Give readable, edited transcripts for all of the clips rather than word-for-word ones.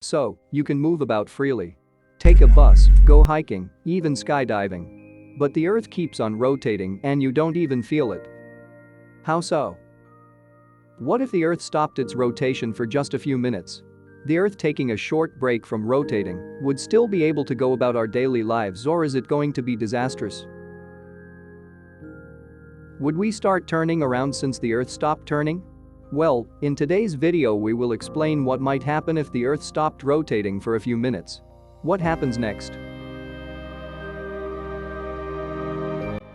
So, you can move about freely. Take a bus, go hiking, even skydiving. But the Earth keeps on rotating and you don't even feel it. How so? What if the Earth stopped its rotation for just a few minutes? The Earth taking a short break from rotating would still be able to go about our daily lives, or is it going to be disastrous? Would we start turning around since the Earth stopped turning? Well, in today's video we will explain what might happen if the Earth stopped rotating for a few minutes. What happens next?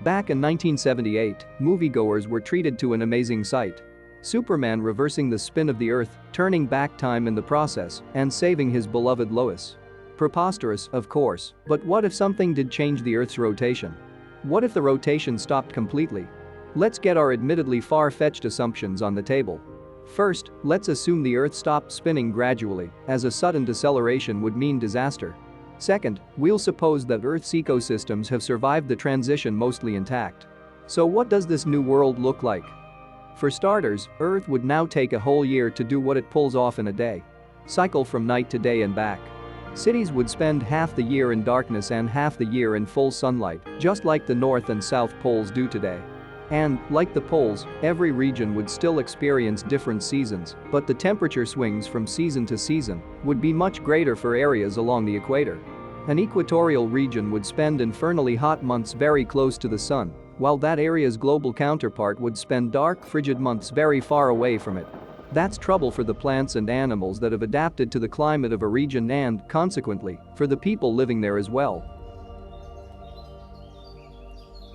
Back in 1978, moviegoers were treated to an amazing sight. Superman reversing the spin of the Earth, turning back time in the process, and saving his beloved Lois. Preposterous, of course, but what if something did change the Earth's rotation? What if the rotation stopped completely? Let's get our admittedly far-fetched assumptions on the table. First, let's assume the Earth stopped spinning gradually, as a sudden deceleration would mean disaster. Second, we'll suppose that Earth's ecosystems have survived the transition mostly intact. So what does this new world look like? For starters, Earth would now take a whole year to do what it pulls off in a day. Cycle from night to day and back. Cities would spend half the year in darkness and half the year in full sunlight, just like the North and South poles do today. And, like the poles, every region would still experience different seasons, but the temperature swings from season to season would be much greater for areas along the equator. An equatorial region would spend infernally hot months very close to the sun, while that area's global counterpart would spend dark, frigid months very far away from it. That's trouble for the plants and animals that have adapted to the climate of a region and, consequently, for the people living there as well.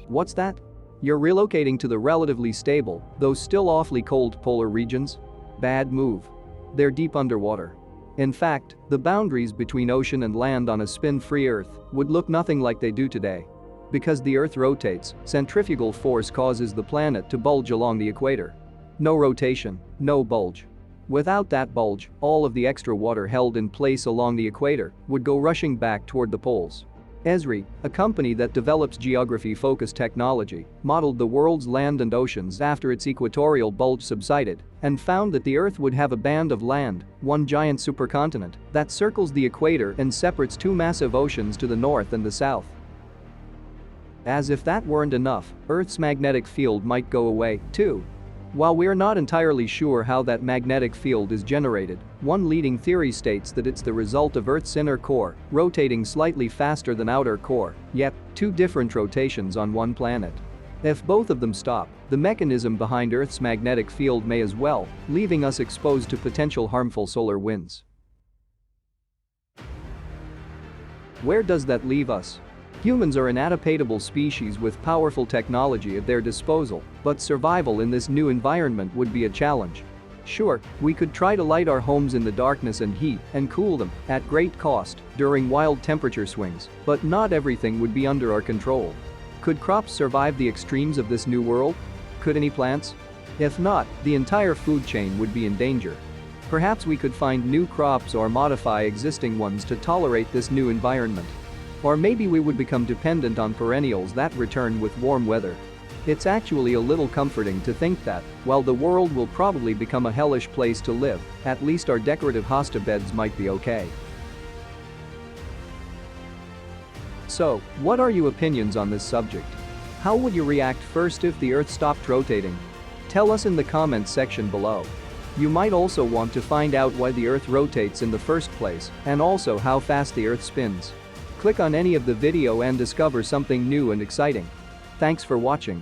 What's that? You're relocating to the relatively stable, though still awfully cold polar regions? Bad move. They're deep underwater. In fact, the boundaries between ocean and land on a spin-free Earth would look nothing like they do today. Because the Earth rotates, centrifugal force causes the planet to bulge along the equator. No rotation, no bulge. Without that bulge, all of the extra water held in place along the equator would go rushing back toward the poles. Esri, a company that develops geography-focused technology, modeled the world's land and oceans after its equatorial bulge subsided and found that the Earth would have a band of land, one giant supercontinent, that circles the equator and separates two massive oceans to the north and the south. As if that weren't enough, Earth's magnetic field might go away, too. While we're not entirely sure how that magnetic field is generated, one leading theory states that it's the result of Earth's inner core rotating slightly faster than outer core, yet, two different rotations on one planet. If both of them stop, the mechanism behind Earth's magnetic field may as well, leaving us exposed to potential harmful solar winds. Where does that leave us? Humans are an adaptable species with powerful technology at their disposal, but survival in this new environment would be a challenge. Sure, we could try to light our homes in the darkness and heat and cool them at great cost during wild temperature swings, but not everything would be under our control. Could crops survive the extremes of this new world? Could any plants? If not, the entire food chain would be in danger. Perhaps we could find new crops or modify existing ones to tolerate this new environment. Or maybe we would become dependent on perennials that return with warm weather. It's actually a little comforting to think that, while the world will probably become a hellish place to live, at least our decorative hosta beds might be okay. So, what are your opinions on this subject? How would you react first if the Earth stopped rotating? Tell us in the comments section below. You might also want to find out why the Earth rotates in the first place, and also how fast the Earth spins. Click on any of the video and discover something new and exciting. Thanks for watching.